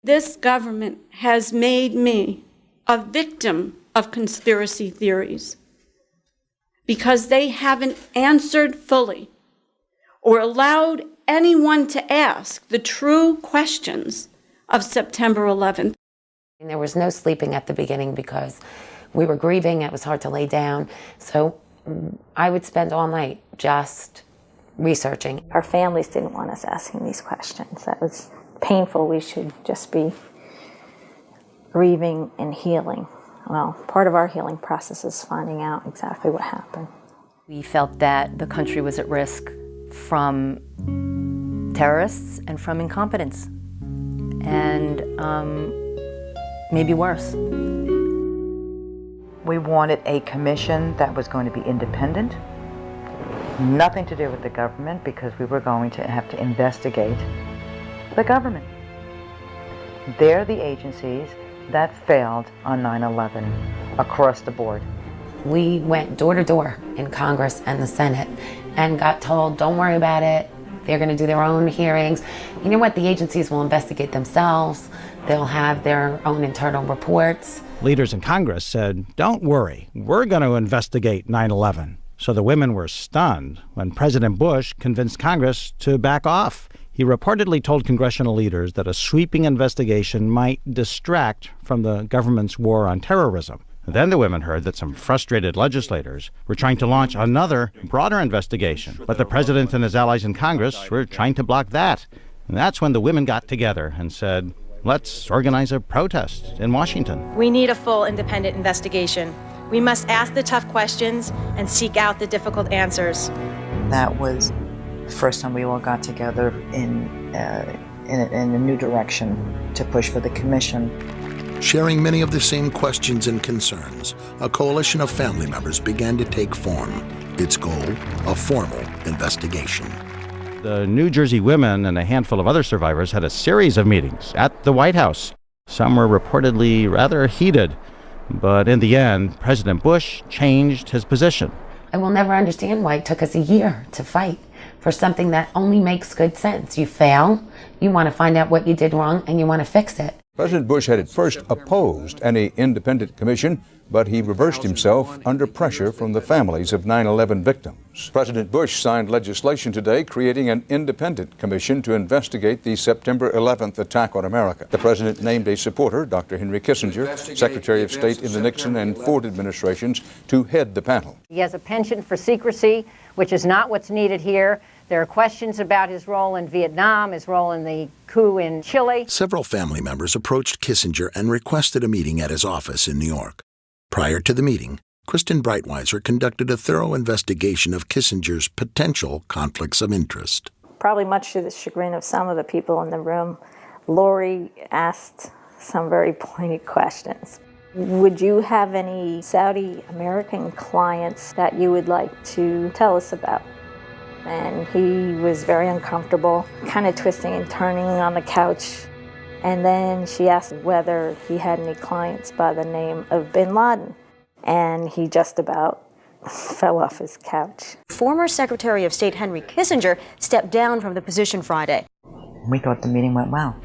This government has made me a victim of conspiracy theories because they haven't answered fully or allowed anyone to ask the true questions of September 11th. There was no sleeping at the beginning because we were grieving. It was hard to lay down. So I would spend all night just researching. Our families didn't want us asking these questions. That was painful. We should just be grieving and healing. Well, part of our healing process is finding out exactly what happened. We felt that the country was at risk from terrorists and from incompetence, and maybe worse. We wanted a commission that was going to be independent, nothing to do with the government, because we were going to have to investigate the government. They're the agencies that failed on 9/11 across the board. We went door to door in Congress and the Senate and got told, don't worry about it. They're going to do their own hearings. You know what? The agencies will investigate themselves. They'll have their own internal reports. Leaders in Congress said, don't worry, we're going to investigate 9/11. So the women were stunned when President Bush convinced Congress to back off. He reportedly told congressional leaders that a sweeping investigation might distract from the government's war on terrorism. Then the women heard that some frustrated legislators were trying to launch another, broader investigation. But the president and his allies in Congress were trying to block that. And that's when the women got together and said, let's organize a protest in Washington. We need a full independent investigation. We must ask the tough questions and seek out the difficult answers. That was the first time we all got together in a new direction to push for the commission. Sharing many of the same questions and concerns, a coalition of family members began to take form. Its goal, a formal investigation. The New Jersey women and a handful of other survivors had a series of meetings at the White House. Some were reportedly rather heated, but in the end, President Bush changed his position. I will never understand why it took us a year to fight for something that only makes good sense. You fail, you want to find out what you did wrong, and you want to fix it. President Bush had at first opposed any independent commission, but he reversed himself under pressure from the families of 9/11 victims. President Bush signed legislation today creating an independent commission to investigate the September 11th attack on America. The president named a supporter, Dr. Henry Kissinger, Secretary of State in the Nixon and Ford administrations, to head the panel. He has a penchant for secrecy, which is not what's needed here. There are questions about his role in Vietnam, his role in the coup in Chile. Several family members approached Kissinger and requested a meeting at his office in New York. Prior to the meeting, Kristen Breitweiser conducted a thorough investigation of Kissinger's potential conflicts of interest. Probably much to the chagrin of some of the people in the room, Lori asked some very pointed questions. Would you have any Saudi American clients that you would like to tell us about? And he was very uncomfortable, kind of twisting and turning on the couch. And then she asked whether he had any clients by the name of bin Laden. And he just about fell off his couch. Former Secretary of State Henry Kissinger stepped down from the position Friday. We thought the meeting went well.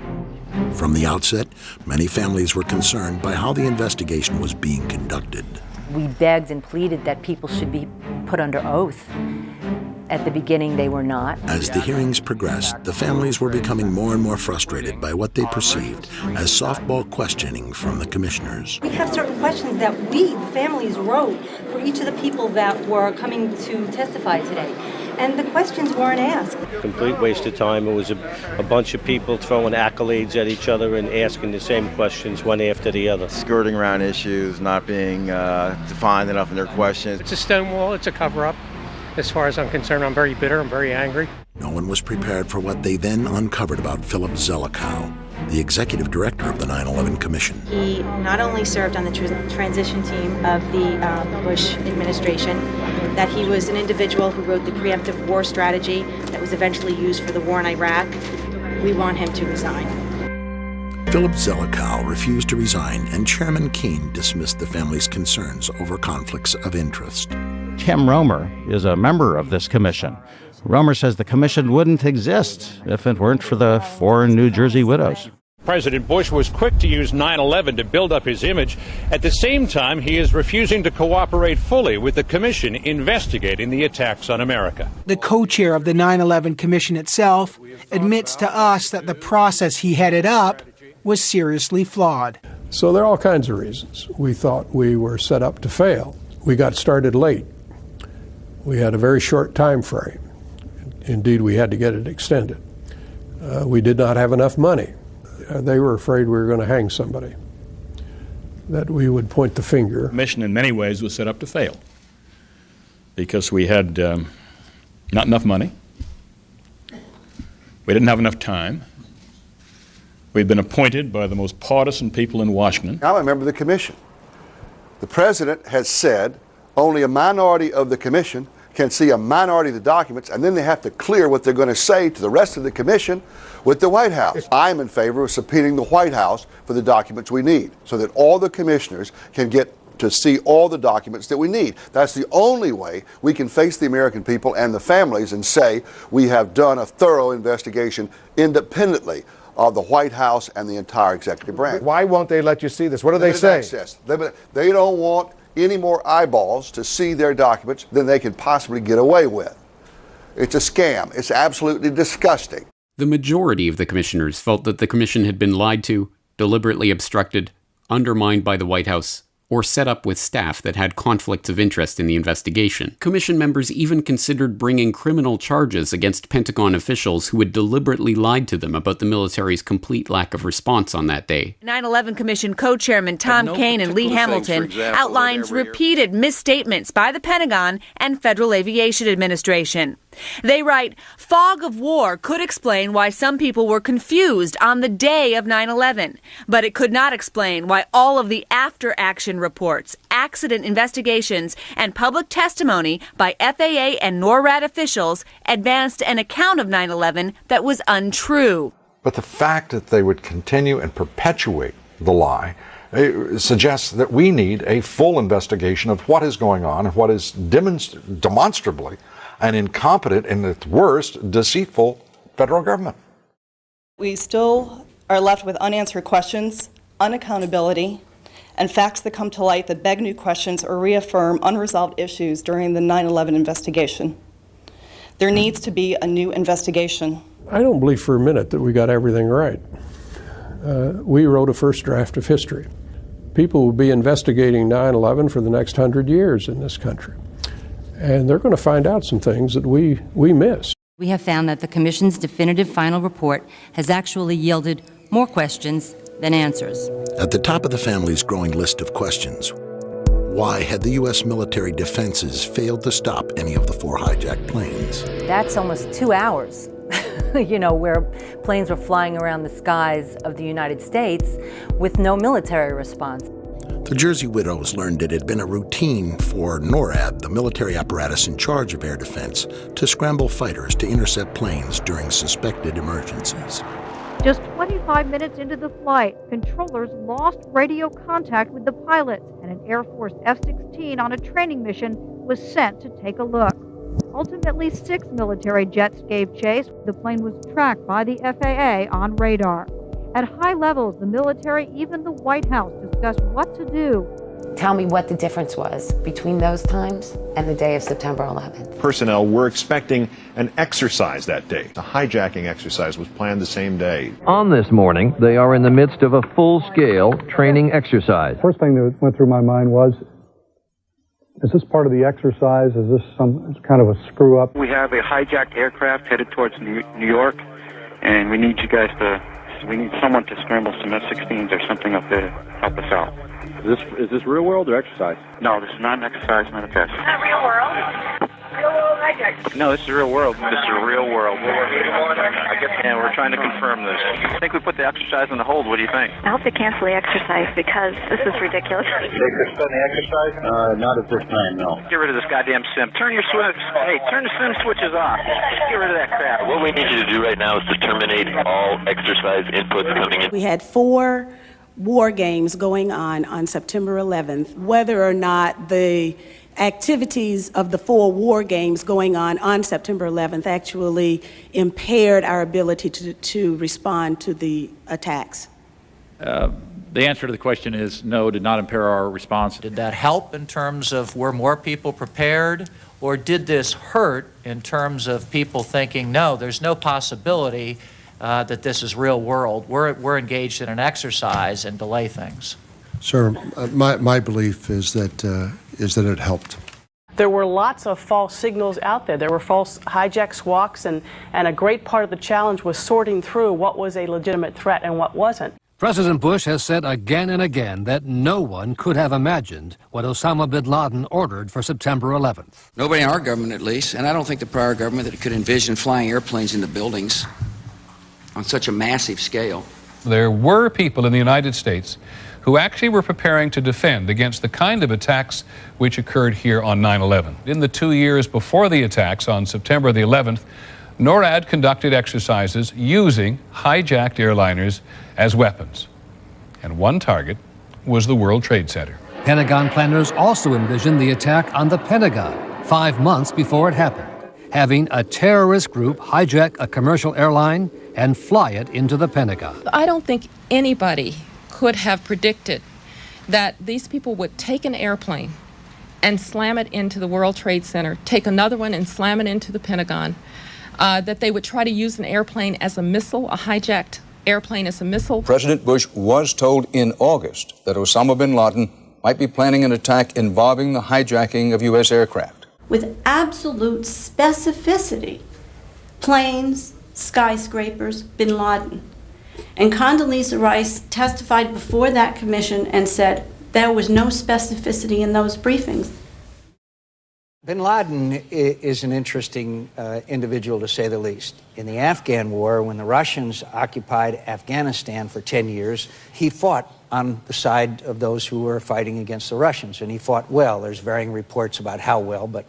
From the outset, many families were concerned by how the investigation was being conducted. We begged and pleaded that people should be put under oath. At the beginning, they were not. As the hearings progressed, the families were becoming more and more frustrated by what they perceived as softball questioning from the commissioners. We have certain questions that we, the families, wrote for each of the people that were coming to testify today. And the questions weren't asked. Complete waste of time. It was a bunch of people throwing accolades at each other and asking the same questions one after the other. Skirting around issues, not being defined enough in their questions. It's a stonewall, it's a cover-up. As far as I'm concerned, I'm very bitter, I'm very angry. No one was prepared for what they then uncovered about Philip Zelikow, the executive director of the 9/11 Commission. He not only served on the transition team of the Bush administration, that he was an individual who wrote the preemptive war strategy that was eventually used for the war in Iraq. We want him to resign. Philip Zelikow refused to resign, and Chairman Keene dismissed the family's concerns over conflicts of interest. Tim Romer is a member of this commission. Romer says the commission wouldn't exist if it weren't for the 4 New Jersey widows. President Bush was quick to use 9/11 to build up his image. At the same time, he is refusing to cooperate fully with the commission investigating the attacks on America. The co-chair of the 9/11 Commission itself admits to us that the process he headed up was seriously flawed. So there are all kinds of reasons. We thought we were set up to fail. We got started late. We had a very short time frame. Indeed, we had to get it extended. We did not have enough money. They were afraid we were going to hang somebody, that we would point the finger. The mission in many ways was set up to fail because we had not enough money. We didn't have enough time. We'd been appointed by the most partisan people in Washington. I'm a member of the commission. The president has said only a minority of the commission can see a minority of the documents, and then they have to clear what they're going to say to the rest of the commission with the White House. I'm in favor of subpoenaing the White House for the documents we need so that all the commissioners can get to see all the documents that we need. That's the only way we can face the American people and the families and say we have done a thorough investigation independently of the White House and the entire executive branch. Why won't they let you see this? What do they say? They don't want any more eyeballs to see their documents than they can possibly get away with. It's a scam. It's absolutely disgusting. The majority of the commissioners felt that the commission had been lied to, deliberately obstructed, undermined by the White House, or set up with staff that had conflicts of interest in the investigation. Commission members even considered bringing criminal charges against Pentagon officials who had deliberately lied to them about the military's complete lack of response on that day. 9/11 Commission co-chairman Tom Kane and Lee Hamilton outlines repeated misstatements by the Pentagon and Federal Aviation Administration. They write, fog of war could explain why some people were confused on the day of 9/11, but it could not explain why all of the after-action reports, accident investigations, and public testimony by FAA and NORAD officials advanced an account of 9/11 that was untrue. But the fact that they would continue and perpetuate the lie suggests that we need a full investigation of what is going on and what is demonstrably an incompetent and, at worst, deceitful federal government. We still are left with unanswered questions, unaccountability, and facts that come to light that beg new questions or reaffirm unresolved issues during the 9/11 investigation. There needs to be a new investigation. I don't believe for a minute that we got everything right. We wrote a first draft of history. People will be investigating 9/11 for the next 100 years in this country. And they're going to find out some things that we miss. We have found that the Commission's definitive final report has actually yielded more questions than answers. At the top of the family's growing list of questions, why had the U.S. military defenses failed to stop any of the 4 hijacked planes? That's almost 2 hours, where planes were flying around the skies of the United States with no military response. The Jersey widows learned it had been a routine for NORAD, the military apparatus in charge of air defense, to scramble fighters to intercept planes during suspected emergencies. Just 25 minutes into the flight, controllers lost radio contact with the pilots, and an Air Force F-16 on a training mission was sent to take a look. Ultimately, 6 military jets gave chase. The plane was tracked by the FAA on radar. At high levels, the military, even the White House, discussed what to do. Tell me what the difference was between those times and the day of September 11th. Personnel were expecting an exercise that day. The hijacking exercise was planned the same day. On this morning, they are in the midst of a full-scale training exercise. First thing that went through my mind was, is this part of the exercise? Is this some kind of a screw-up? We have a hijacked aircraft headed towards New York, and we need someone to scramble some F-16s or something up there to help us out. Is this real world or exercise? No, this is not an exercise, not a test. Is that real world? Real world hijack? No, this is real world. This is real world. I guess, and we're trying to confirm this. I think we put the exercise on the hold. What do you think? I hope they cancel the exercise because this is ridiculous. They suspend the exercise? Not at this time, no. Get rid of this goddamn sim. Turn the sim switches off. Just get rid of that crap. What we need you to do right now is to terminate all exercise inputs coming in. We had 4 war games going on September 11th. Whether or not the activities of the 4 war games going on September 11th actually impaired our ability to respond to the attacks. The answer to the question is no, did not impair our response. Did that help in terms of were more people prepared, or did this hurt in terms of people thinking, no, there's no possibility that this is real world. We're engaged in an exercise and delay things? Sir, my belief is that it helped. There were lots of false signals out there. There were false hijack squawks, and a great part of the challenge was sorting through what was a legitimate threat and what wasn't. President Bush has said again and again that no one could have imagined what Osama bin Laden ordered for September 11th. Nobody in our government, at least, and I don't think the prior government that could envision flying airplanes into buildings on such a massive scale. There were people in the United States who actually were preparing to defend against the kind of attacks which occurred here on 9/11. In the 2 years before the attacks on September the 11th, NORAD conducted exercises using hijacked airliners as weapons. And one target was the World Trade Center. Pentagon planners also envisioned the attack on the Pentagon 5 months before it happened, having a terrorist group hijack a commercial airline and fly it into the Pentagon. I don't think anybody could have predicted that these people would take an airplane and slam it into the World Trade Center, take another one and slam it into the Pentagon, that they would try to use an airplane as a missile, a hijacked airplane as a missile. President Bush was told in August that Osama bin Laden might be planning an attack involving the hijacking of U.S. aircraft. With absolute specificity, planes, skyscrapers, bin Laden. And Condoleezza Rice testified before that commission and said there was no specificity in those briefings. Bin Laden is an interesting individual, to say the least. In the Afghan war, when the Russians occupied Afghanistan for 10 years, he fought on the side of those who were fighting against the Russians, and he fought well. There's varying reports about how well, but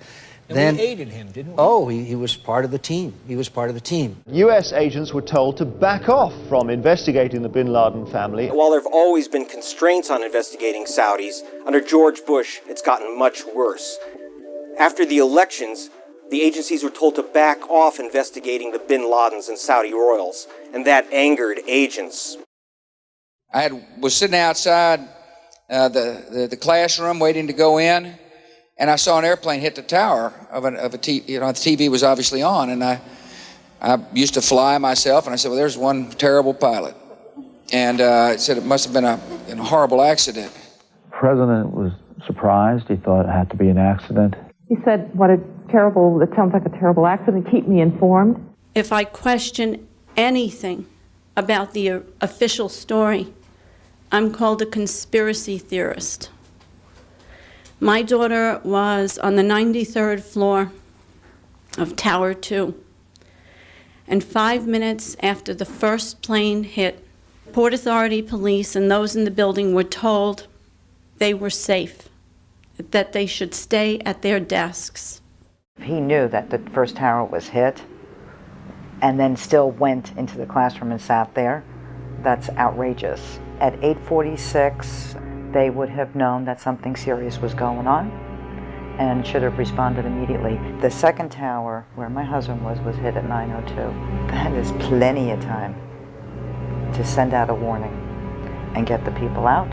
then... we aided him, didn't we? Oh, he was part of the team. He was part of the team. U.S. agents were told to back off from investigating the bin Laden family. While there have always been constraints on investigating Saudis, under George Bush, it's gotten much worse. After the elections, the agencies were told to back off investigating the bin Ladens and Saudi royals, and that angered agents. I was sitting outside the classroom waiting to go in, and I saw an airplane hit the tower of a TV. You know, the TV was obviously on, and I used to fly myself, and I said, well, there's one terrible pilot. And it said it must have been a horrible accident. The president was surprised. He thought it had to be an accident. He said, it sounds like a terrible accident. Keep me informed. If I question anything about the official story, I'm called a conspiracy theorist. My daughter was on the 93rd floor of Tower 2. And 5 minutes after the first plane hit, Port Authority police and those in the building were told they were safe, that they should stay at their desks. He knew that the first tower was hit and then still went into the classroom and sat there. That's outrageous. At 8:46, they would have known that something serious was going on and should have responded immediately. The second tower, where my husband was hit at 9:02. That is plenty of time to send out a warning and get the people out.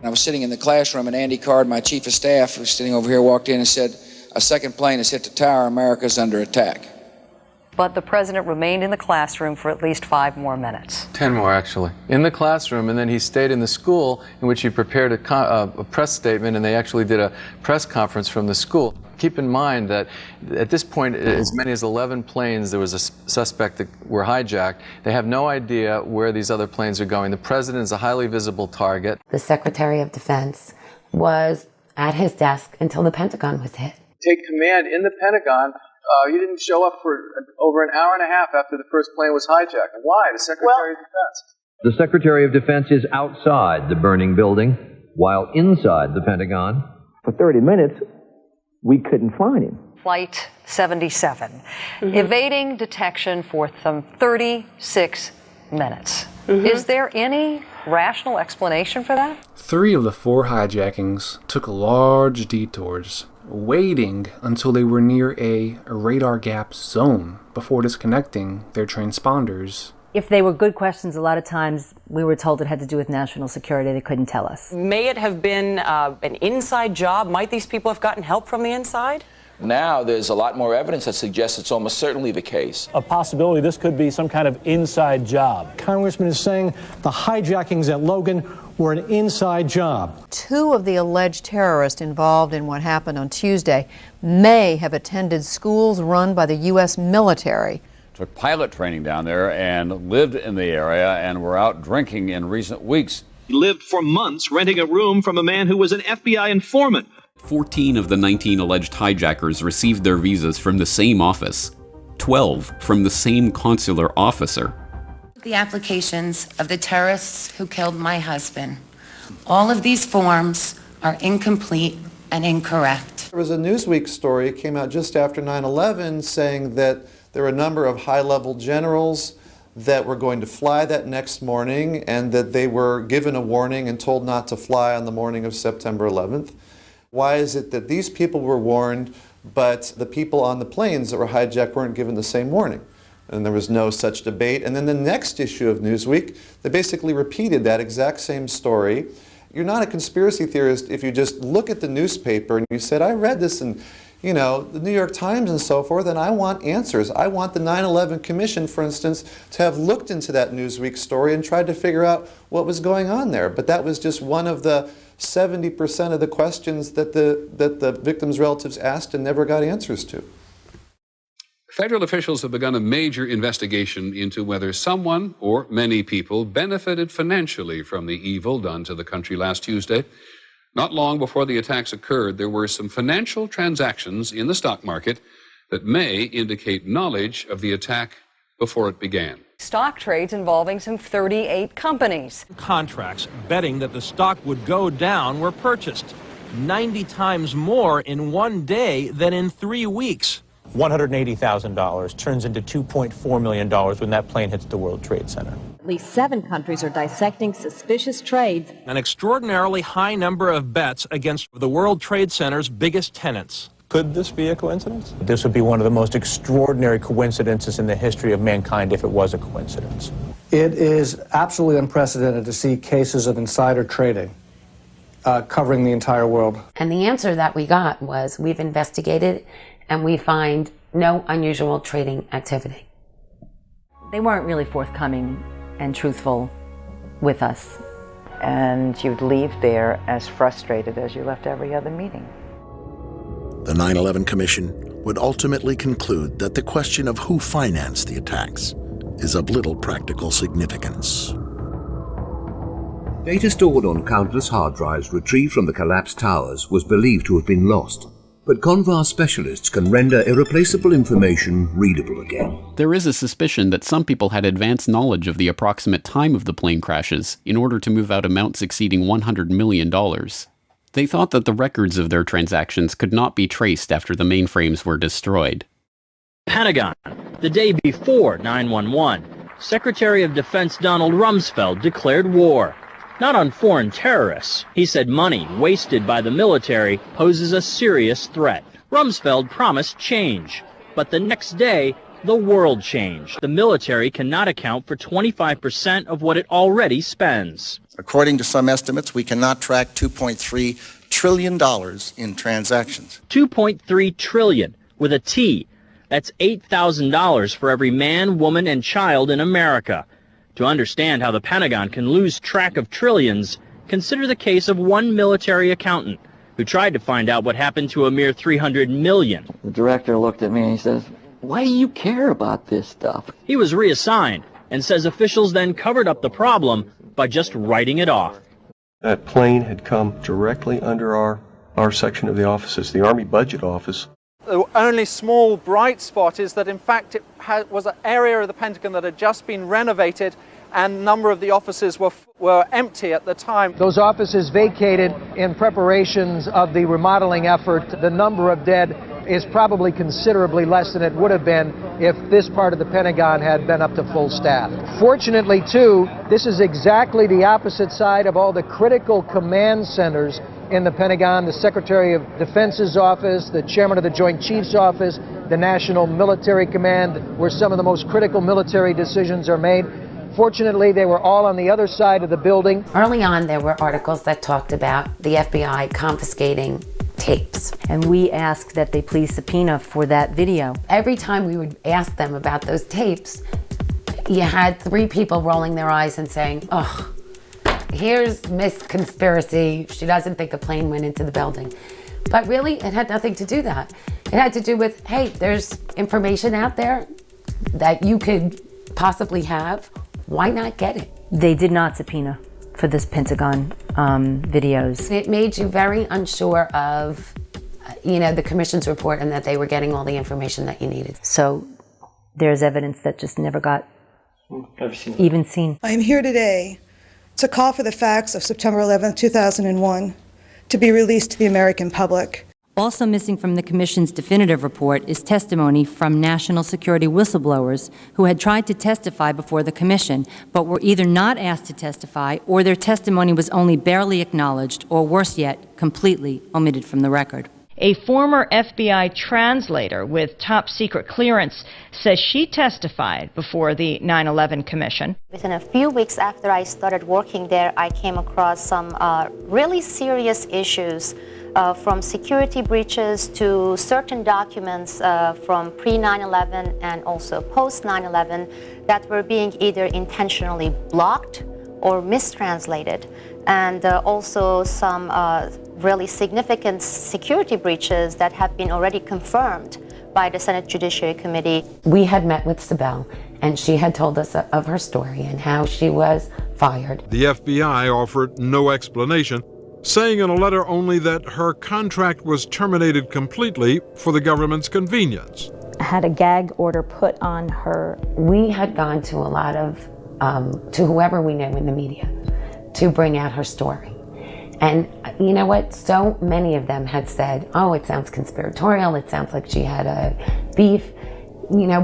I was sitting in the classroom, and Andy Card, my chief of staff, who was sitting over here, walked in and said, a second plane has hit the tower, America's under attack. But the president remained in the classroom for at least 5 more minutes. 10 more, actually. In the classroom, and then he stayed in the school in which he prepared a press statement, and they actually did a press conference from the school. Keep in mind that at this point, as many as 11 planes, there was a suspect that were hijacked. They have no idea where these other planes are going. The president is a highly visible target. The Secretary of Defense was at his desk until the Pentagon was hit. Take command in the Pentagon. You didn't show up for over an hour and a half after the first plane was hijacked. Why? The Secretary of Defense. The Secretary of Defense is outside the burning building, while inside the Pentagon. For 30 minutes, we couldn't find him. Flight 77, evading detection for some 36 minutes. Is there any rational explanation for that? 3 of the 4 hijackings took large detours, waiting until they were near a radar gap zone before disconnecting their transponders If they were good questions, a lot of times we were told it had to do with national security. They couldn't tell us. May it have been an inside job? Might these people have gotten help from the inside? Now there's a lot more evidence that suggests it's almost certainly the case. A possibility this could be some kind of inside job. Congressman is saying the hijackings at Logan were an inside job. 2 of the alleged terrorists involved in what happened on Tuesday may have attended schools run by the U.S. military. Took pilot training down there and lived in the area and were out drinking in recent weeks. He lived for months renting a room from a man who was an FBI informant. 14 of the 19 alleged hijackers received their visas from the same office. 12 from the same consular officer. The applications of the terrorists who killed my husband. All of these forms are incomplete and incorrect. There was a Newsweek story that came out just after 9/11 saying that there were a number of high-level generals that were going to fly that next morning and that they were given a warning and told not to fly on the morning of September 11th. Why is it that these people were warned, but the people on the planes that were hijacked weren't given the same warning? And there was no such debate. And then the next issue of Newsweek, they basically repeated that exact same story. You're not a conspiracy theorist if you just look at the newspaper and you said, I read this in, the New York Times and so forth, and I want answers. I want the 9/11 Commission, for instance, to have looked into that Newsweek story and tried to figure out what was going on there. But that was just one of the 70% of the questions that the victims' relatives asked and never got answers to. Federal officials have begun a major investigation into whether someone or many people benefited financially from the evil done to the country last Tuesday. Not long before the attacks occurred, there were some financial transactions in the stock market that may indicate knowledge of the attack before it began. Stock trades involving some 38 companies. Contracts betting that the stock would go down were purchased 90 times more in one day than in 3 weeks. $180,000 turns into $2.4 million when that plane hits the World Trade Center. At least 7 countries are dissecting suspicious trades. An extraordinarily high number of bets against the World Trade Center's biggest tenants. Could this be a coincidence? This would be one of the most extraordinary coincidences in the history of mankind if it was a coincidence. It is absolutely unprecedented to see cases of insider trading covering the entire world. And the answer that we got was, we've investigated and we find no unusual trading activity. They weren't really forthcoming and truthful with us. And you'd leave there as frustrated as you left every other meeting. The 9/11 Commission would ultimately conclude that the question of who financed the attacks is of little practical significance. Data stored on countless hard drives retrieved from the collapsed towers was believed to have been lost, but Convar specialists can render irreplaceable information readable again. There is a suspicion that some people had advanced knowledge of the approximate time of the plane crashes in order to move out amounts exceeding $100 million. They thought that the records of their transactions could not be traced after the mainframes were destroyed. Pentagon, the day before 9/11, Secretary of Defense Donald Rumsfeld declared war. Not on foreign terrorists. He said money wasted by the military poses a serious threat. Rumsfeld promised change. But the next day, the world changed. The military cannot account for 25% of what it already spends. According to some estimates, we cannot track $2.3 trillion in transactions. $2.3 trillion with a T. That's $8,000 for every man, woman, and child in America. To understand how the Pentagon can lose track of trillions, consider the case of one military accountant who tried to find out what happened to a mere $300 million. The director looked at me and he says, "Why do you care about this stuff?" He was reassigned and says officials then covered up the problem by just writing it off. That plane had come directly under our section of the offices, the Army Budget Office. The only small bright spot is that in fact it was an area of the Pentagon that had just been renovated and a number of the offices were empty at the time. Those offices vacated in preparations of the remodeling effort. The number of dead is probably considerably less than it would have been if this part of the Pentagon had been up to full staff. Fortunately, too, this is exactly the opposite side of all the critical command centers in the Pentagon. The Secretary of Defense's office, the Chairman of the Joint Chiefs office, the National Military Command, where some of the most critical military decisions are made. Fortunately, they were all on the other side of the building. Early on, there were articles that talked about the FBI confiscating tapes. And we asked that they please subpoena for that video. Every time we would ask them about those tapes, you had 3 people rolling their eyes and saying, oh, here's Miss Conspiracy. She doesn't think a plane went into the building. But really, it had nothing to do with that. It had to do with, hey, there's information out there that you could possibly have. Why not get it? They did not subpoena for this Pentagon videos. It made you very unsure of, the commission's report and that they were getting all the information that you needed. So there's evidence that just never got even seen. I am here today to call for the facts of September 11, 2001 to be released to the American public. Also missing from the Commission's definitive report is testimony from national security whistleblowers who had tried to testify before the Commission, but were either not asked to testify or their testimony was only barely acknowledged, or worse yet, completely omitted from the record. A former FBI translator with top secret clearance says she testified before the 9/11 Commission. Within a few weeks after I started working there, I came across some really serious issues, from security breaches to certain documents from pre-9/11 and also post-9/11 that were being either intentionally blocked or mistranslated, and also some really significant security breaches that have been already confirmed by the Senate Judiciary Committee. We had met with Sibel, and she had told us of her story and how she was fired. The FBI offered no explanation, saying in a letter only that her contract was terminated completely for the government's convenience. I had a gag order put on her. We had gone to a lot of, to whoever we knew in the media to bring out her story. And you know what? So many of them had said, oh, it sounds conspiratorial. It sounds like she had a beef.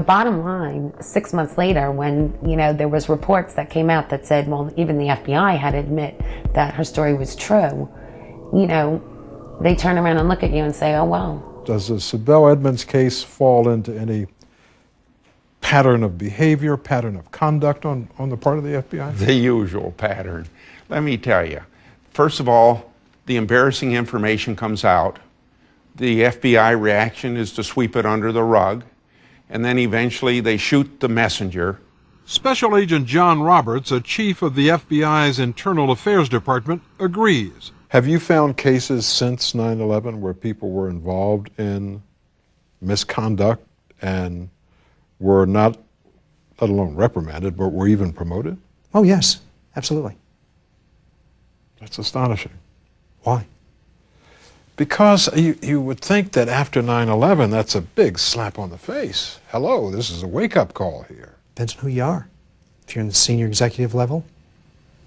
Bottom line, 6 months later when, there was reports that came out that said, well, even the FBI had to admit that her story was true, they turn around and look at you and say, oh, well. Does the Sibel Edmonds case fall into any pattern of behavior, pattern of conduct on the part of the FBI? The usual pattern. Let me tell you. First of all, the embarrassing information comes out. The FBI reaction is to sweep it under the rug. And then eventually they shoot the messenger. Special Agent John Roberts, a chief of the FBI's Internal Affairs Department, agrees. Have you found cases since 9/11 where people were involved in misconduct and were not, let alone reprimanded, but were even promoted? Oh, yes, absolutely. That's astonishing. Why? Because you would think that after 9/11, that's a big slap on the face. Hello, this is a wake-up call here. Depends on who you are. If you're in the senior executive level,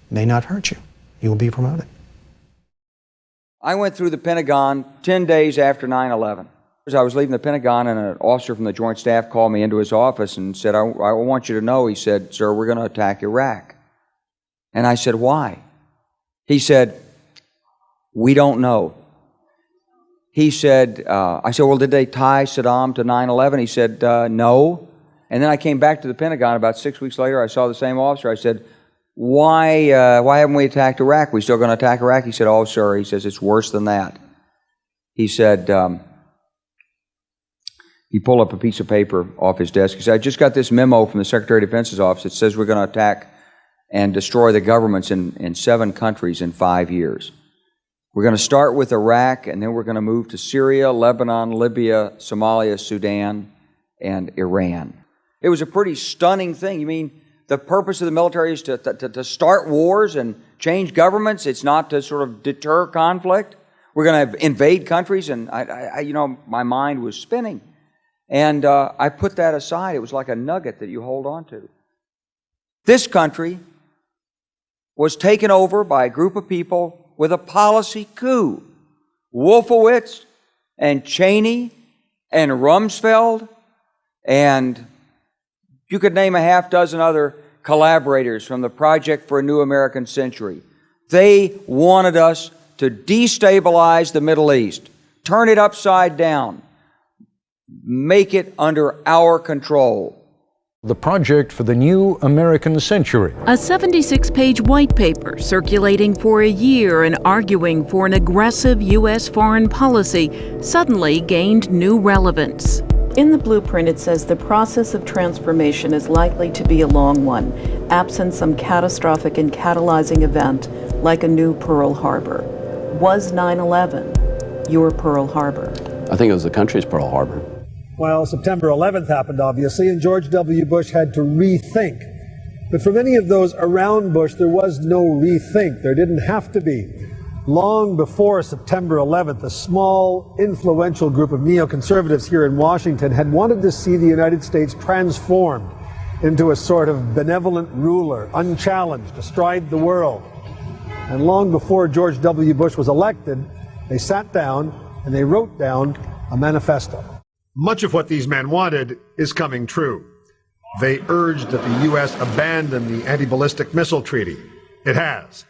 it may not hurt you. You will be promoted. I went through the Pentagon 10 days after 9/11. As I was leaving the Pentagon, and an officer from the Joint Staff called me into his office and said, I want you to know, he said, sir, we're going to attack Iraq. And I said, why? He said, we don't know. He said, I said, well, did they tie Saddam to 9/11? He said, no. And then I came back to the Pentagon about 6 weeks later. I saw the same officer. I said, why haven't we attacked Iraq? We still going to attack Iraq? He said, oh, sir. He says, it's worse than that. He said, he pulled up a piece of paper off his desk. He said, I just got this memo from the Secretary of Defense's office. It says we're going to attack and destroy the governments in 7 countries in 5 years. We're going to start with Iraq, and then we're going to move to Syria, Lebanon, Libya, Somalia, Sudan, and Iran. It was a pretty stunning thing. You mean the purpose of the military is to start wars and change governments? It's not to sort of deter conflict? We're going to invade countries? And my mind was spinning. And I put that aside. It was like a nugget that you hold on to. This country was taken over by a group of people with a policy coup. Wolfowitz and Cheney and Rumsfeld, and you could name a half dozen other collaborators from the Project for a New American Century. They wanted us to destabilize the Middle East, turn it upside down, make it under our control. The project for the new American century. A 76-page white paper circulating for a year and arguing for an aggressive U.S. foreign policy suddenly gained new relevance. In the blueprint, it says the process of transformation is likely to be a long one, absent some catastrophic and catalyzing event like a new Pearl Harbor. Was 9/11 your Pearl Harbor? I think it was the country's Pearl Harbor. Well, September 11th happened, obviously, and George W. Bush had to rethink. But for many of those around Bush, there was no rethink. There didn't have to be. Long before September 11th, a small, influential group of neoconservatives here in Washington had wanted to see the United States transformed into a sort of benevolent ruler, unchallenged, astride the world. And long before George W. Bush was elected, they sat down and they wrote down a manifesto. Much of what these men wanted is coming true. They urged that the U.S. abandon the anti-ballistic missile treaty. It has.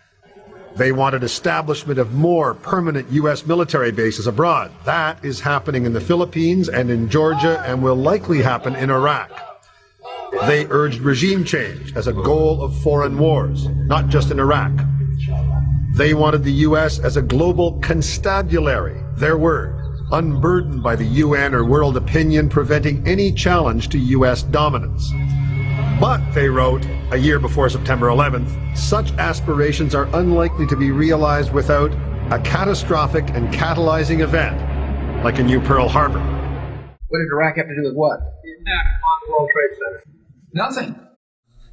They wanted establishment of more permanent U.S. military bases abroad. That is happening in the Philippines and in Georgia and will likely happen in Iraq. They urged regime change as a goal of foreign wars, not just in Iraq. They wanted the U.S. as a global constabulary, their word, unburdened by the UN or world opinion, preventing any challenge to U.S. dominance. But, they wrote, a year before September 11th, such aspirations are unlikely to be realized without a catastrophic and catalyzing event, like a new Pearl Harbor. What did Iraq have to do with what? The attack on the World Trade Center. Nothing.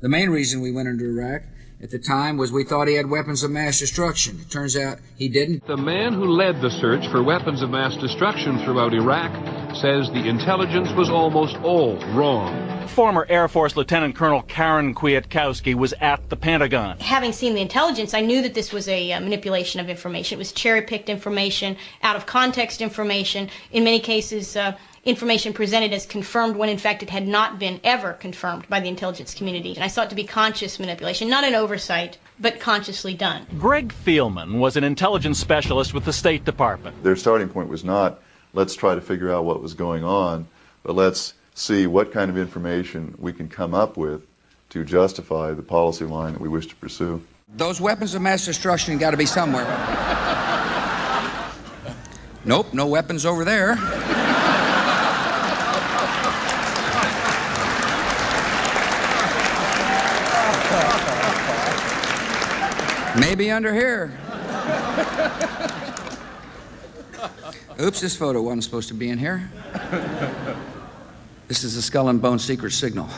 The main reason we went into Iraq at the time was we thought he had weapons of mass destruction. It turns out he didn't. The man who led the search for weapons of mass destruction throughout Iraq says the intelligence was almost all wrong. Former Air Force Lieutenant Colonel Karen Kwiatkowski was at the Pentagon. Having seen the intelligence, I knew that this was a manipulation of information. It was cherry-picked information, out of context information, in many cases information presented as confirmed when in fact it had not been ever confirmed by the intelligence community. And I saw it to be conscious manipulation, not an oversight, but consciously done. Greg Thielman was an intelligence specialist with the State Department. Their starting point was not, let's try to figure out what was going on, but let's see what kind of information we can come up with to justify the policy line that we wish to pursue. Those weapons of mass destruction got to be somewhere. Nope, no weapons over there. Maybe under here. Oops, this photo wasn't supposed to be in here. This is the Skull and Bone secret signal.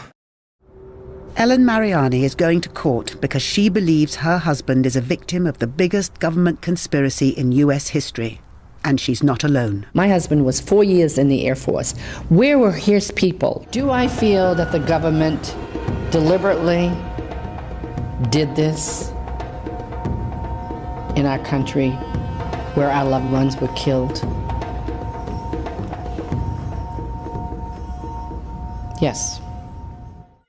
Ellen Mariani is going to court because she believes her husband is a victim of the biggest government conspiracy in U.S. history. And she's not alone. My husband was 4 years in the Air Force. Where were his people? Do I feel that the government deliberately did this in our country where our loved ones were killed? Yes.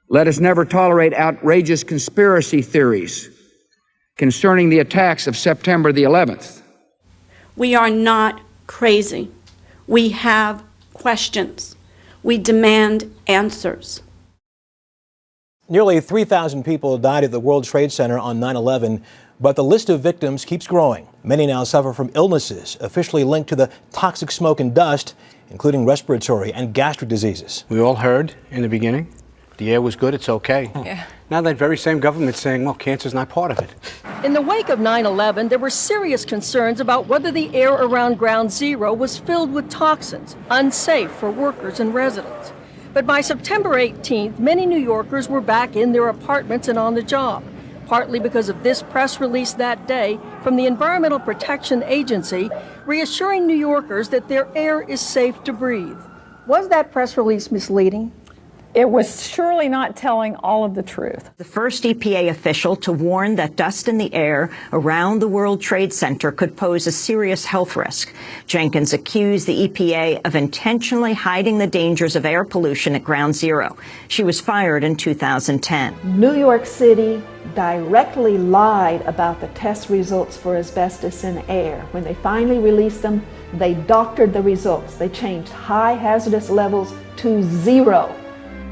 Let us never tolerate outrageous conspiracy theories concerning the attacks of September the 11th. We are not crazy. We have questions. We demand answers. Nearly 3,000 people died at the World Trade Center on 9/11, but the list of victims keeps growing. Many now suffer from illnesses officially linked to the toxic smoke and dust, including respiratory and gastric diseases. We all heard in the beginning, the air was good, it's okay. Yeah. Now that very same government's saying, well, cancer's not part of it. In the wake of 9/11, there were serious concerns about whether the air around Ground Zero was filled with toxins, unsafe for workers and residents. But by September 18th, many New Yorkers were back in their apartments and on the job, partly because of this press release that day from the Environmental Protection Agency, reassuring New Yorkers that their air is safe to breathe. Was that press release misleading? It was surely not telling all of the truth. The first EPA official to warn that dust in the air around the World Trade Center could pose a serious health risk. Jenkins accused the EPA of intentionally hiding the dangers of air pollution at Ground Zero. She was fired in 2010. New York City directly lied about the test results for asbestos in air. When they finally released them, they doctored the results. They changed high hazardous levels to 0.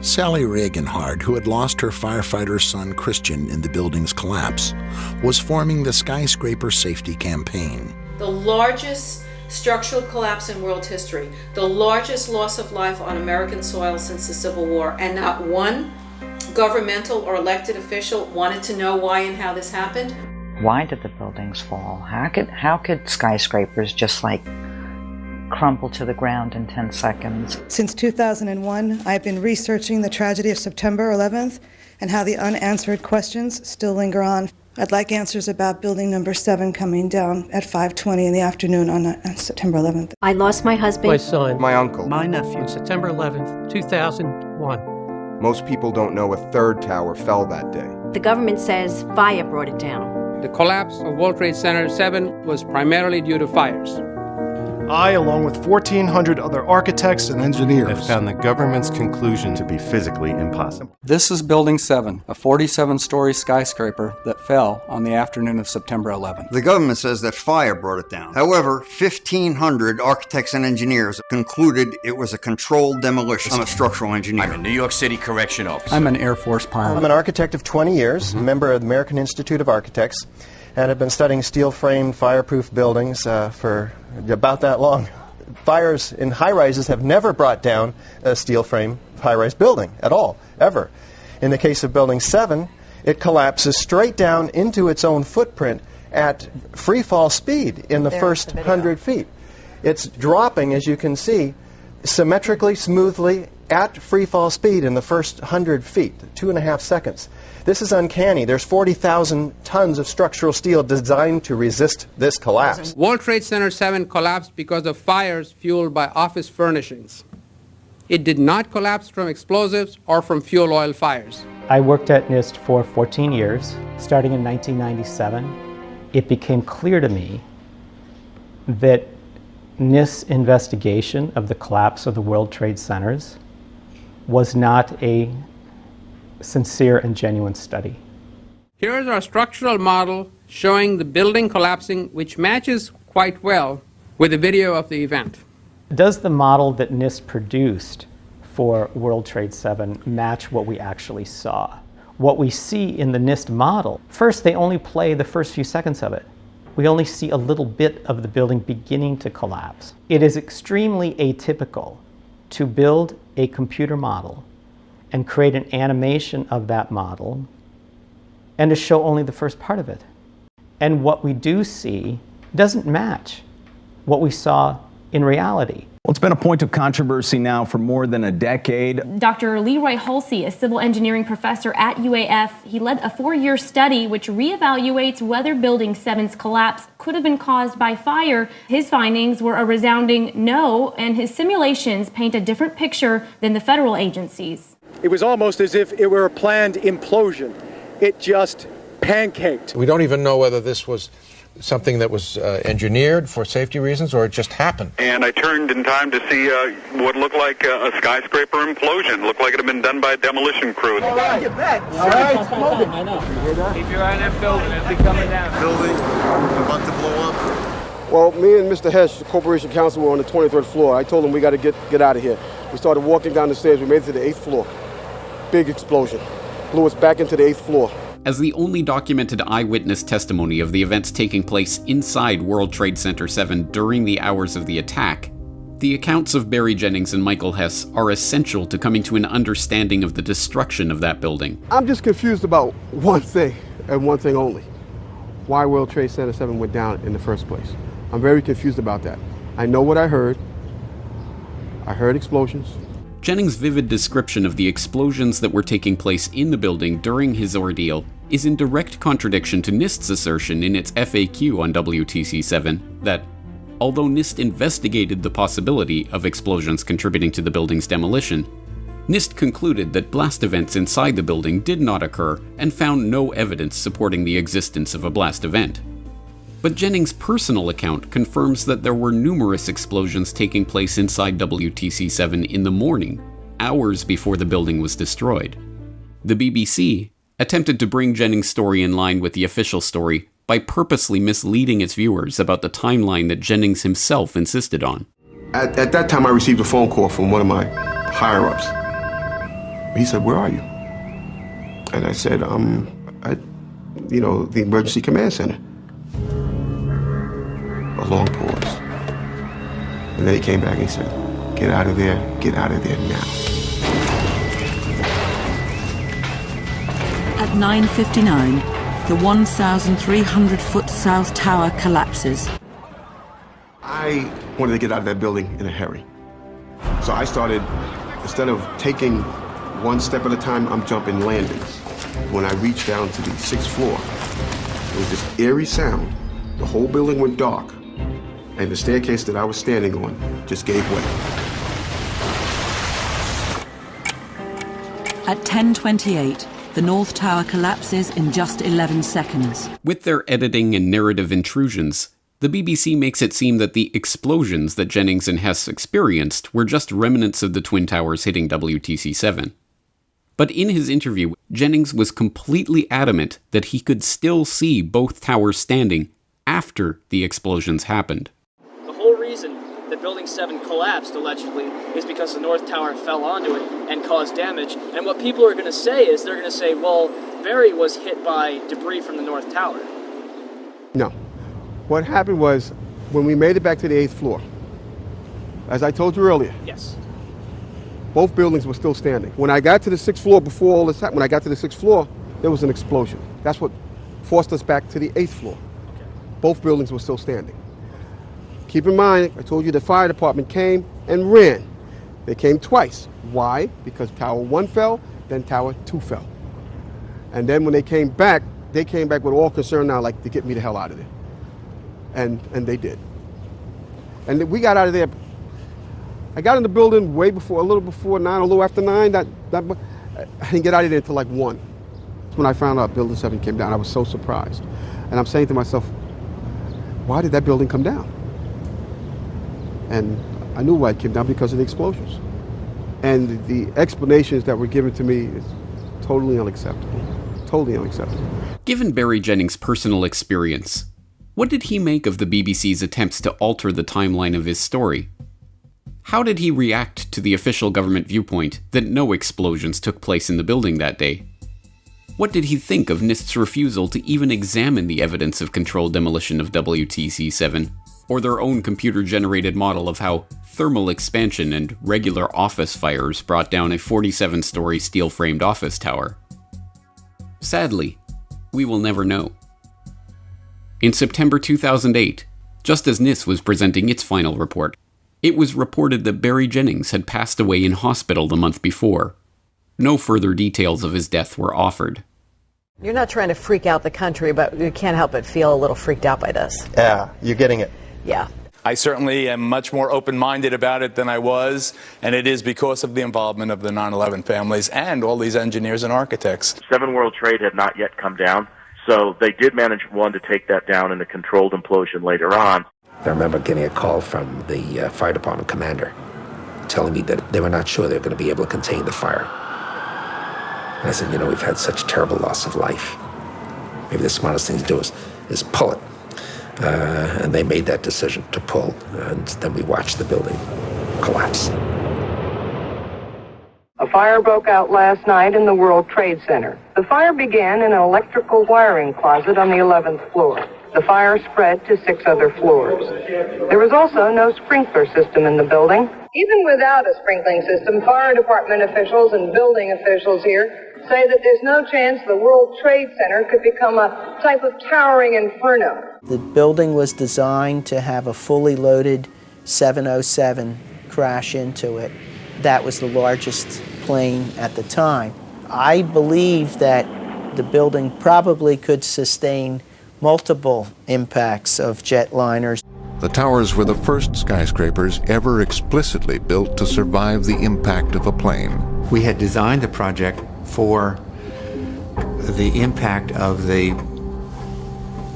Sally Reaganhard, who had lost her firefighter son Christian in the building's collapse, was forming the Skyscraper Safety Campaign. The largest structural collapse in world history, the largest loss of life on American soil since the Civil War, and not one governmental or elected official wanted to know why and how this happened. Why did the buildings fall? How could skyscrapers just like crumple to the ground in 10 seconds? Since 2001, I've been researching the tragedy of September 11th and how the unanswered questions still linger on. I'd like answers about building number 7 coming down at 5:20 in the afternoon on September 11th. I lost my husband, my son, my uncle, my nephew, on September 11th, 2001. Most people don't know a third tower fell that day. The government says fire brought it down. The collapse of World Trade Center 7 was primarily due to fires. I, along with 1,400 other architects and engineers, have found the government's conclusion to be physically impossible. This is Building 7, a 47-story skyscraper that fell on the afternoon of September 11th. The government says that fire brought it down. However, 1,500 architects and engineers concluded it was a controlled demolition. I'm a structural engineer. I'm a New York City correction officer. I'm an Air Force pilot. I'm an architect of 20 years, a member of the American Institute of Architects, and have been studying steel-framed, fireproof buildings for about that long. Fires in high-rises have never brought down a steel-frame high-rise building at all, ever. In the case of Building 7, it collapses straight down into its own footprint at free-fall speed in the first 100 feet. It's dropping, as you can see, symmetrically, smoothly, at free-fall speed in the first 100 feet, 2.5 seconds. This is uncanny. There's 40,000 tons of structural steel designed to resist this collapse. World Trade Center 7 collapsed because of fires fueled by office furnishings. It did not collapse from explosives or from fuel oil fires. I worked at NIST for 14 years. Starting in 1997, it became clear to me that NIST's investigation of the collapse of the World Trade Centers was not a sincere and genuine study. Here is our structural model showing the building collapsing, which matches quite well with the video of the event. Does the model that NIST produced for World Trade 7 match what we actually saw? What we see in the NIST model, first, they only play the first few seconds of it. We only see a little bit of the building beginning to collapse. It is extremely atypical to build a computer model and create an animation of that model and to show only the first part of it. And what we do see doesn't match what we saw in reality. Well, it's been a point of controversy now for more than a decade. Dr. Leroy Hulsey, a civil engineering professor at UAF, he led a 4-year study which reevaluates whether Building 7's collapse could have been caused by fire. His findings were a resounding no, and his simulations paint a different picture than the federal agencies. It was almost as if it were a planned implosion. It just pancaked. We don't even know whether this was something that was engineered for safety reasons or it just happened. And I turned in time to see what looked like a skyscraper implosion. Looked like it had been done by a demolition crew. All right, get back. All right, I know. Keep your eye on that building. It'll be coming down. Building about to blow up. Well, me and Mr. Hesh, the Corporation Counsel, were on the 23rd floor. I told him we got to get out of here. We started walking down the stairs. We made it to the 8th floor. Big explosion. Blew us back into the 8th floor. As the only documented eyewitness testimony of the events taking place inside World Trade Center 7 during the hours of the attack, the accounts of Barry Jennings and Michael Hess are essential to coming to an understanding of the destruction of that building. I'm just confused about one thing, and one thing only. Why World Trade Center 7 went down in the first place. I'm very confused about that. I know what I heard. I heard explosions. Jennings' vivid description of the explosions that were taking place in the building during his ordeal is in direct contradiction to NIST's assertion in its FAQ on WTC-7 that, although NIST investigated the possibility of explosions contributing to the building's demolition, NIST concluded that blast events inside the building did not occur and found no evidence supporting the existence of a blast event. But Jennings' personal account confirms that there were numerous explosions taking place inside WTC-7 in the morning, hours before the building was destroyed. The BBC attempted to bring Jennings' story in line with the official story by purposely misleading its viewers about the timeline that Jennings himself insisted on. At that time, I received a phone call from one of my higher-ups. He said, "Where are you?" And I said, at, the emergency command center. A long pause. And then he came back and he said, "Get out of there now." At 9:59, the 1,300-foot South Tower collapses. I wanted to get out of that building in a hurry. So I started, instead of taking one step at a time, I'm jumping landings. When I reached down to the 6th floor, there was this eerie sound. The whole building went dark, and the staircase that I was standing on just gave way. At 10:28, the North Tower collapses in just 11 seconds. With their editing and narrative intrusions, the BBC makes it seem that the explosions that Jennings and Hess experienced were just remnants of the Twin Towers hitting WTC-7. But in his interview, Jennings was completely adamant that he could still see both towers standing after the explosions happened. The whole reason that Building 7 collapsed, allegedly, is because the North Tower fell onto it and caused damage. And what people are going to say is, they're going to say, well, Barry was hit by debris from the North Tower. No. What happened was, when we made it back to the 8th floor, as I told you earlier, yes, both buildings were still standing. When I got to the 6th floor, before all this happened, when I got to the 6th floor, there was an explosion. That's what forced us back to the 8th floor. Okay. Both buildings were still standing. Keep in mind, I told you the fire department came and ran. They came twice. Why? Because Tower 1 fell, then Tower 2 fell. And then when they came back with all concern now, like, to get me the hell out of there. And they did. And we got out of there. I got in the building a little before 9, a little after 9. I didn't get out of there until like 1. When I found out Building 7 came down, I was so surprised. And I'm saying to myself, why did that building come down? And I knew why it came down, because of the explosions. And the explanations that were given to me is totally unacceptable. Totally unacceptable. Given Barry Jennings' personal experience, what did he make of the BBC's attempts to alter the timeline of his story? How did he react to the official government viewpoint that no explosions took place in the building that day? What did he think of NIST's refusal to even examine the evidence of controlled demolition of WTC-7, or their own computer-generated model of how thermal expansion and regular office fires brought down a 47-story steel-framed office tower? Sadly, we will never know. In September 2008, just as NIST was presenting its final report, it was reported that Barry Jennings had passed away in hospital the month before. No further details of his death were offered. You're not trying to freak out the country, but you can't help but feel a little freaked out by this. Yeah, you're getting it. Yeah. I certainly am much more open-minded about it than I was, and it is because of the involvement of the 9/11 families and all these engineers and architects. 7 World Trade had not yet come down, so they did manage, one, to take that down in a controlled implosion later on. I remember getting a call from the fire department commander telling me that they were not sure they were going to be able to contain the fire. And I said, we've had such terrible loss of life. Maybe the smartest thing to do is pull it. And they made that decision to pull, and then we watched the building collapse. A fire broke out last night in the World Trade Center. The fire began in an electrical wiring closet on the 11th floor. The fire spread to 6 other floors. There was also no sprinkler system in the building. Even without a sprinkling system, fire department officials and building officials here say that there's no chance the World Trade Center could become a type of towering inferno. The building was designed to have a fully loaded 707 crash into it. That was the largest plane at the time. I believe that the building probably could sustain multiple impacts of jetliners. The towers were the first skyscrapers ever explicitly built to survive the impact of a plane. We had designed the project for the impact of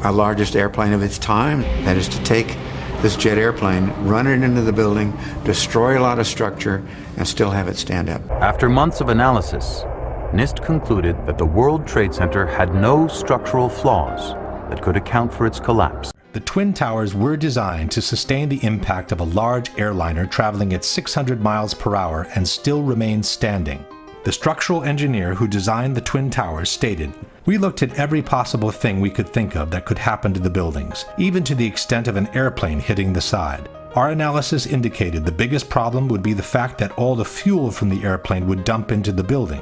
our largest airplane of its time. That is to take this jet airplane, run it into the building, destroy a lot of structure, and still have it stand up. After months of analysis, NIST concluded that the World Trade Center had no structural flaws that could account for its collapse. The Twin Towers were designed to sustain the impact of a large airliner traveling at 600 miles per hour and still remain standing. The structural engineer who designed the Twin Towers stated, "We looked at every possible thing we could think of that could happen to the buildings, even to the extent of an airplane hitting the side. Our analysis indicated the biggest problem would be the fact that all the fuel from the airplane would dump into the building.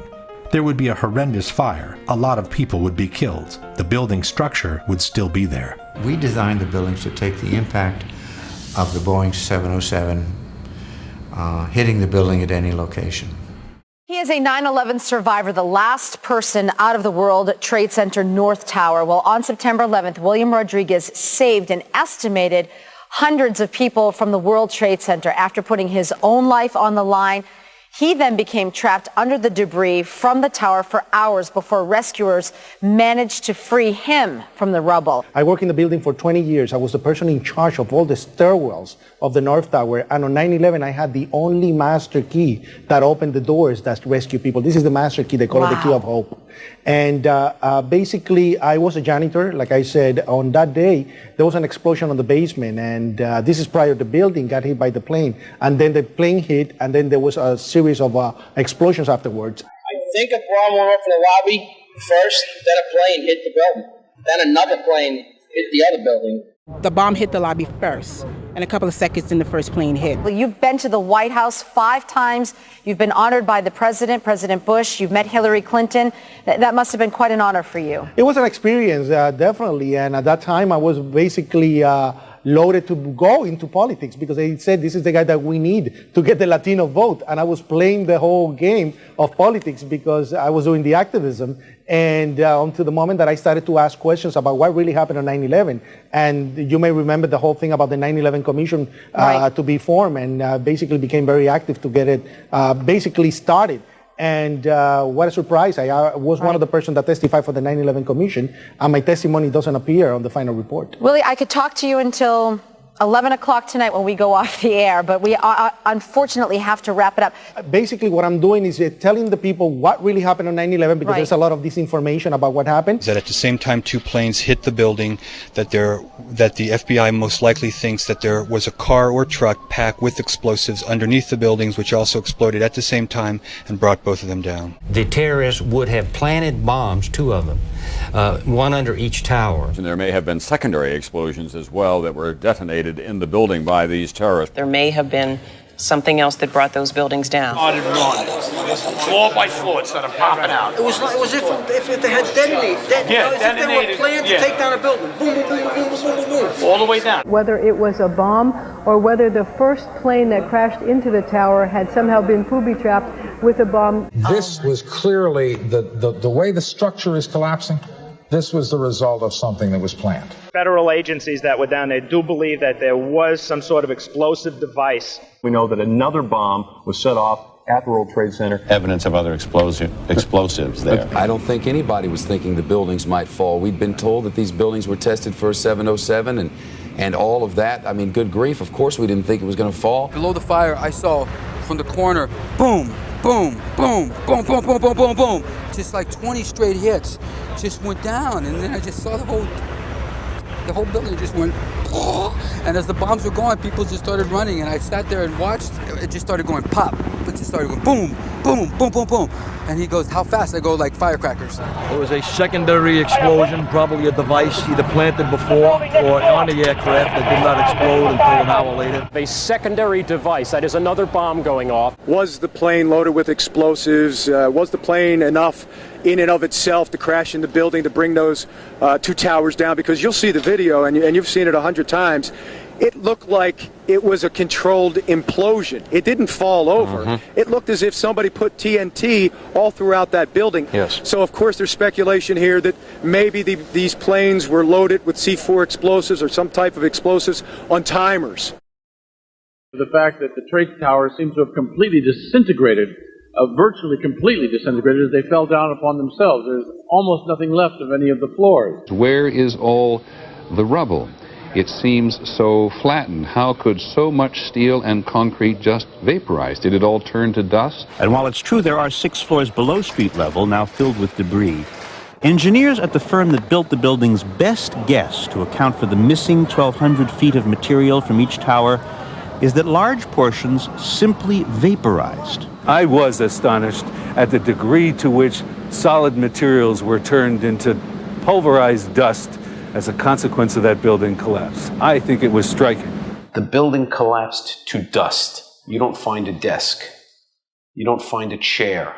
There would be a horrendous fire, a lot of people would be killed. The building structure would still be there." We designed the buildings to take the impact of the Boeing 707 hitting the building at any location. He is a 9/11 survivor, the last person out of the World Trade Center North Tower. Well, on September 11th, William Rodriguez saved an estimated hundreds of people from the World Trade Center after putting his own life on the line. He then became trapped under the debris from the tower for hours before rescuers managed to free him from the rubble. I worked in the building for 20 years. I was the person in charge of all the stairwells of the North Tower. And on 9/11, I had the only master key that opened the doors that rescue people. This is the master key. They call it the key of hope. And basically, I was a janitor. Like I said, on that day, there was an explosion on the basement. And this is prior to the building got hit by the plane. And then the plane hit, and then there was a series of explosions afterwards. I think a bomb went off in the lobby first, then a plane hit the building. Then another plane hit the other building. The bomb hit the lobby first, and a couple of seconds then the first plane hit. Well, you've been to the White House 5 times. You've been honored by the president, President Bush. You've met Hillary Clinton. That must have been quite an honor for you. It was an experience, definitely. And at that time, I was basically loaded to go into politics because they said this is the guy that we need to get the Latino vote. And I was playing the whole game of politics because I was doing the activism. And until the moment that I started to ask questions about what really happened on 9/11. And you may remember the whole thing about the 9/11 Commission to be formed, and basically became very active to get it basically started. And what a surprise. I was one of the persons that testified for the 9/11 Commission, and my testimony doesn't appear on the final report. Willie, I could talk to you until 11 o'clock tonight when we go off the air, but we unfortunately have to wrap it up. Basically, what I'm doing is telling the people what really happened on 9/11 because there's a lot of disinformation about what happened. That at the same time 2 planes hit the building, that the FBI most likely thinks that there was a car or truck packed with explosives underneath the buildings, which also exploded at the same time and brought both of them down. The terrorists would have planted bombs, 2 of them, one under each tower. And there may have been secondary explosions as well that were detonated in the building by these terrorists. There may have been something else that brought those buildings down. Floor by floor instead of popping out. It was if they had detonated. If they were planned to take down a building. Boom, boom, boom, boom, boom, boom, boom. All the way down. Whether it was a bomb or whether the first plane that crashed into the tower had somehow been booby-trapped with a bomb. This was clearly the way the structure is collapsing. This was the result of something that was planned. Federal agencies that were down there do believe that there was some sort of explosive device. We know that another bomb was set off at the World Trade Center. Evidence of other explosives there. I don't think anybody was thinking the buildings might fall. We'd been told that these buildings were tested for a 707 and all of that. I mean, good grief, of course we didn't think it was going to fall. Below the fire, I saw from the corner, boom, boom, boom, boom, boom, boom, boom, boom, boom. Just like 20 straight hits. Just went down, and then I just saw the whole building just went, and as the bombs were going, people just started running, and I sat there and watched. It just started going pop. It just started going boom, boom, boom, boom, boom. And he goes, how fast? I go, like firecrackers. There was a secondary explosion, probably a device either planted before or on the aircraft that did not explode until an hour later. A secondary device, that is another bomb going off. Was the plane loaded with explosives? Was the plane enough in and of itself to crash in the building to bring those 2 towers down? Because you'll see the video, and you've seen it 100 times. It looked like it was a controlled implosion. It didn't fall over. It looked as if somebody put TNT all throughout that building. Yes. So, of course, there's speculation here that maybe these planes were loaded with C4 explosives or some type of explosives on timers. The fact that the trade tower seems to have completely disintegrated, virtually completely disintegrated as they fell down upon themselves. There's almost nothing left of any of the floors. Where is all the rubble? It seems so flattened. How could so much steel and concrete just vaporize? Did it all turn to dust? And while it's true there are 6 floors below street level now filled with debris, engineers at the firm that built the building's best guess to account for the missing 1,200 feet of material from each tower is that large portions simply vaporized. I was astonished at the degree to which solid materials were turned into pulverized dust as a consequence of that building collapse. I think it was striking. The building collapsed to dust. You don't find a desk. You don't find a chair.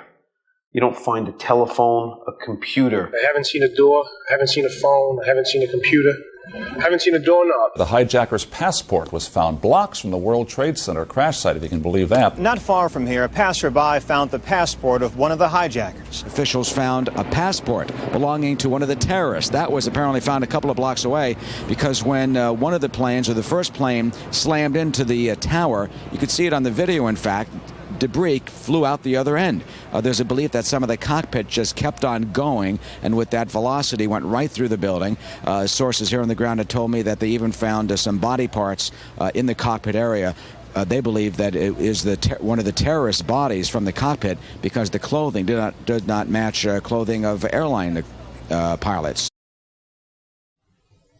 You don't find a telephone, a computer. I haven't seen a door. I haven't seen a phone. I haven't seen a computer. I haven't seen a doorknob. The hijacker's passport was found blocks from the World Trade Center crash site, if you can believe that. Not far from here, a passerby found the passport of one of the hijackers. Officials found a passport belonging to one of the terrorists. That was apparently found a couple of blocks away because when one of the planes, or the first plane, slammed into the tower, you could see it on the video, in fact, debris flew out the other end. There's a belief that some of the cockpit just kept on going, and with that velocity went right through the building. Sources here on the ground had told me that they even found some body parts in the cockpit area. They believe that it is one of the terrorist bodies from the cockpit because the clothing did not match clothing of airline pilots.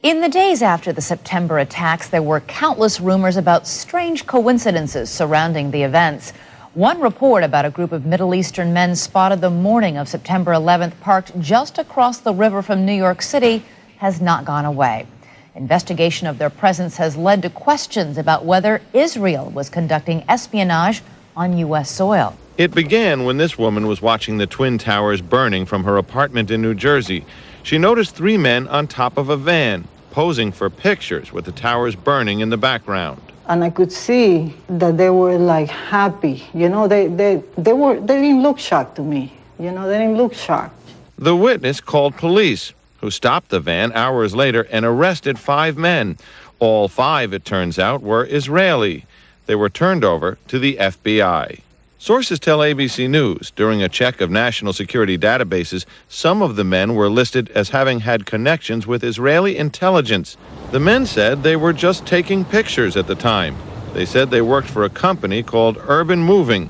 In the days after the September attacks, there were countless rumors about strange coincidences surrounding the events. One report about a group of Middle Eastern men spotted the morning of September 11th parked just across the river from New York City has not gone away. Investigation of their presence has led to questions about whether Israel was conducting espionage on U.S. soil. It began when this woman was watching the Twin Towers burning from her apartment in New Jersey. She noticed 3 men on top of a van, posing for pictures with the towers burning in the background. And I could see that they were like happy. You know, they didn't look shocked to me. You know, they didn't look shocked. The witness called police, who stopped the van hours later and arrested 5 men. All 5, it turns out, were Israeli. They were turned over to the FBI. Sources tell ABC News during a check of national security databases, some of the men were listed as having had connections with Israeli intelligence. The men said they were just taking pictures at the time. They said they worked for a company called Urban Moving.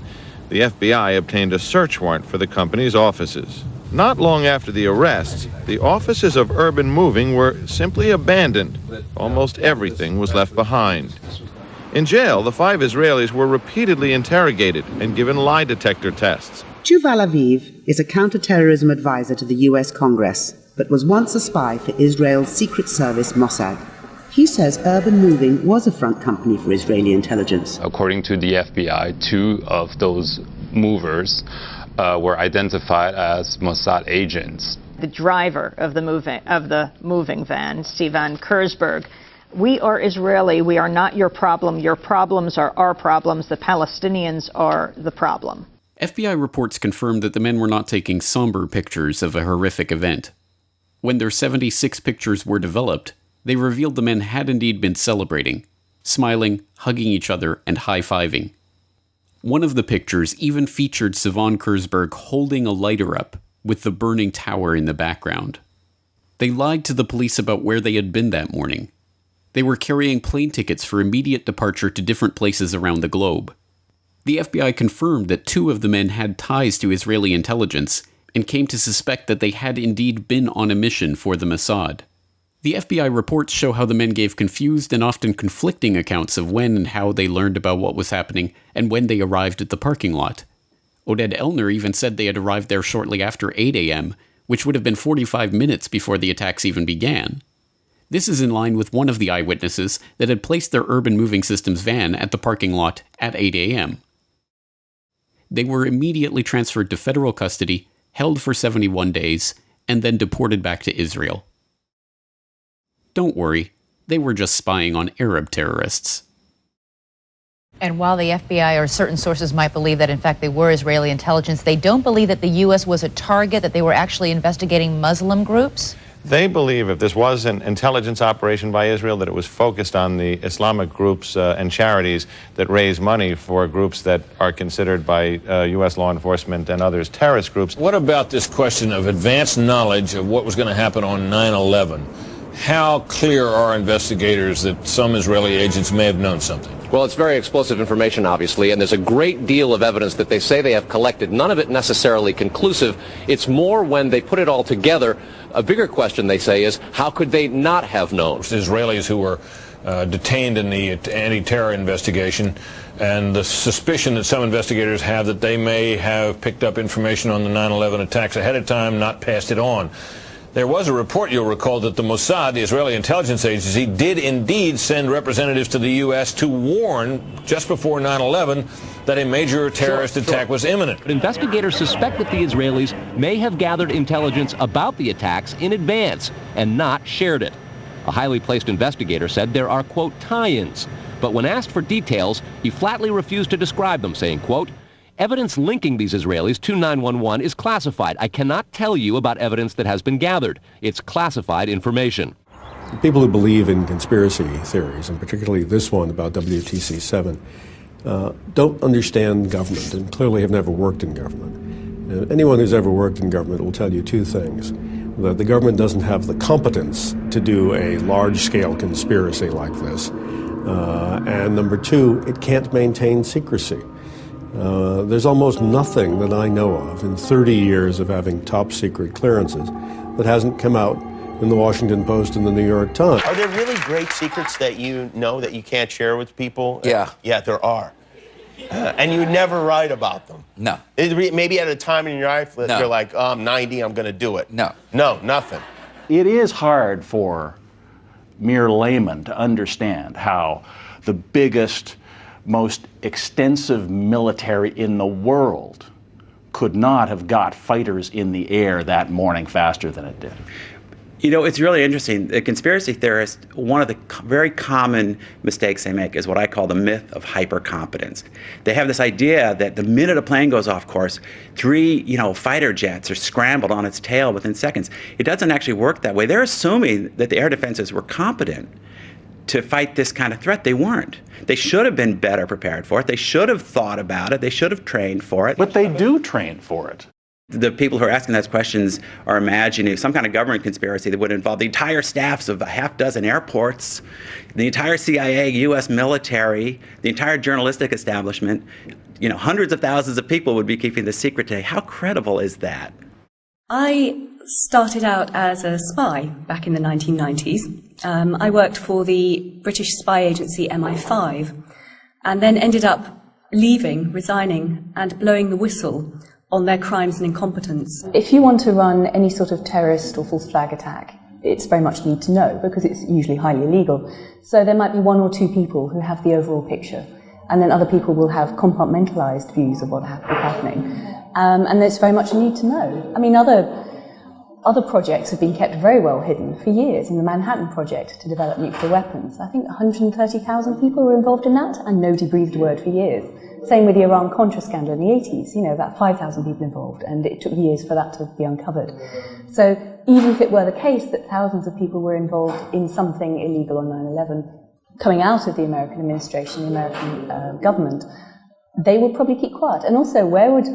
The FBI obtained a search warrant for the company's offices. Not long after the arrests, the offices of Urban Moving were simply abandoned. Almost everything was left behind. In jail, the 5 Israelis were repeatedly interrogated and given lie detector tests. Yuval Aviv is a counterterrorism advisor to the U.S. Congress, but was once a spy for Israel's secret service Mossad. He says Urban Moving was a front company for Israeli intelligence. According to the FBI, 2 of those movers were identified as Mossad agents. The driver of the moving van, Sivan Kurzberg. We are Israeli. We are not your problem. Your problems are our problems. The Palestinians are the problem. FBI reports confirmed that the men were not taking somber pictures of a horrific event. When their 76 pictures were developed, they revealed the men had indeed been celebrating, smiling, hugging each other, and high-fiving. One of the pictures even featured Sivan Kurzberg holding a lighter up with the burning tower in the background. They lied to the police about where they had been that morning. They were carrying plane tickets for immediate departure to different places around the globe. The FBI confirmed that 2 of the men had ties to Israeli intelligence and came to suspect that they had indeed been on a mission for the Mossad. The FBI reports show how the men gave confused and often conflicting accounts of when and how they learned about what was happening and when they arrived at the parking lot. Oded Elner even said they had arrived there shortly after 8 a.m., which would have been 45 minutes before the attacks even began. This is in line with one of the eyewitnesses that had placed their Urban Moving Systems van at the parking lot at 8 a.m. They were immediately transferred to federal custody, held for 71 days, and then deported back to Israel. Don't worry, they were just spying on Arab terrorists. And while the FBI or certain sources might believe that in fact they were Israeli intelligence, they don't believe that the U.S. was a target, that they were actually investigating Muslim groups? They believe if this was an intelligence operation by Israel, that it was focused on the Islamic groups and charities that raise money for groups that are considered by U.S. law enforcement and others terrorist groups. What about this question of advanced knowledge of what was going to happen on 9/11? How clear are investigators that some Israeli agents may have known something? Well, it's very explosive information, obviously, and there's a great deal of evidence that they say they have collected. None of it necessarily conclusive. It's more when they put it all together. A bigger question, they say, is how could they not have known? Israelis who were detained in the anti-terror investigation, and the suspicion that some investigators have that they may have picked up information on the 9/11 attacks ahead of time, not passed it on. There was a report, you'll recall, that the Mossad, the Israeli intelligence agency, did indeed send representatives to the U.S. to warn just before 9/11 that a major terrorist attack was imminent. But investigators suspect that the Israelis may have gathered intelligence about the attacks in advance and not shared it. A highly placed investigator said there are, quote, tie-ins. But when asked for details, he flatly refused to describe them, saying, quote, evidence linking these Israelis to 9/11 is classified. I cannot tell you about evidence that has been gathered. It's classified information. People who believe in conspiracy theories, and particularly this one about WTC-7, don't understand government and clearly have never worked in government. Anyone who's ever worked in government will tell you two things: that the government doesn't have the competence to do a large-scale conspiracy like this, and number two, it can't maintain secrecy. There's almost nothing that I know of in 30 years of having top-secret clearances that hasn't come out in the Washington Post and the New York Times. Are there really great secrets that you know that you can't share with people? Yeah. Yeah, there are. And you never write about them. No. Maybe at a time in your life that No. you're like, oh, I'm 90, I'm going to do it. No. No, nothing. It is hard for mere laymen to understand how the biggest, most extensive military in the world could not have got fighters in the air that morning faster than it did. You know, it's really interesting. The conspiracy theorists, one of the very common mistakes they make is what I call the myth of hypercompetence. They have this idea that the minute a plane goes off course, 3, fighter jets are scrambled on its tail within seconds. It doesn't actually work that way. They're assuming that the air defenses were competent to fight this kind of threat. They weren't. They should have been better prepared for it. They should have thought about it. They should have trained for it. But they do train for it. The people who are asking those questions are imagining some kind of government conspiracy that would involve the entire staffs of a half dozen airports, the entire CIA, U.S. military, the entire journalistic establishment. Hundreds of thousands of people would be keeping this secret today. How credible is that? I started out as a spy back in the 1990s. I worked for the British spy agency MI5 and then ended up resigning and blowing the whistle on their crimes and incompetence. If you want to run any sort of terrorist or false flag attack, it's very much need to know because it's usually highly illegal. So there might be 1 or 2 people who have the overall picture, and then other people will have compartmentalized views of what is happening. And there's very much a need to know. I mean, other projects have been kept very well hidden for years. In the Manhattan Project to develop nuclear weapons, I think 130,000 people were involved in that, and nobody breathed a word for years. Same with the Iran-Contra scandal in the 80s, about 5,000 people involved, and it took years for that to be uncovered. So even if it were the case that thousands of people were involved in something illegal on 9/11, coming out of the American administration, the American government, they would probably keep quiet. And also, where would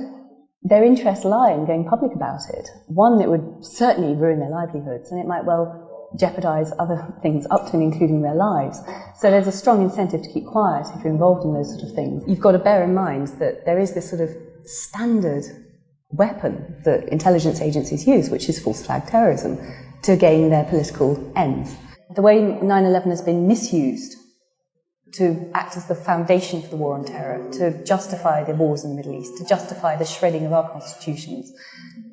their interest lie in going public about it? One, it would certainly ruin their livelihoods, and it might well jeopardize other things up to and including their lives. So there's a strong incentive to keep quiet if you're involved in those sort of things. You've got to bear in mind that there is this sort of standard weapon that intelligence agencies use, which is false flag terrorism, to gain their political ends. The way 9/11 has been misused to act as the foundation for the war on terror, to justify the wars in the Middle East, to justify the shredding of our constitutions,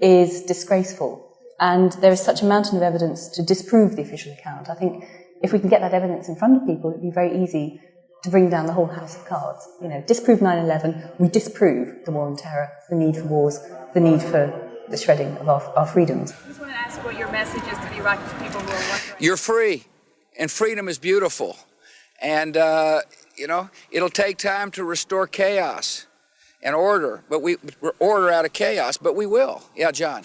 is disgraceful. And there is such a mountain of evidence to disprove the official account. I think if we can get that evidence in front of people, it'd be very easy to bring down the whole house of cards. Disprove 9/11, we disprove the war on terror, the need for wars, the need for the shredding of our freedoms. I just want to ask what your message is to the Iraqi people who are wondering. You're free, and freedom is beautiful. And, it'll take time to restore chaos and order, order out of chaos, but we will. Yeah, John.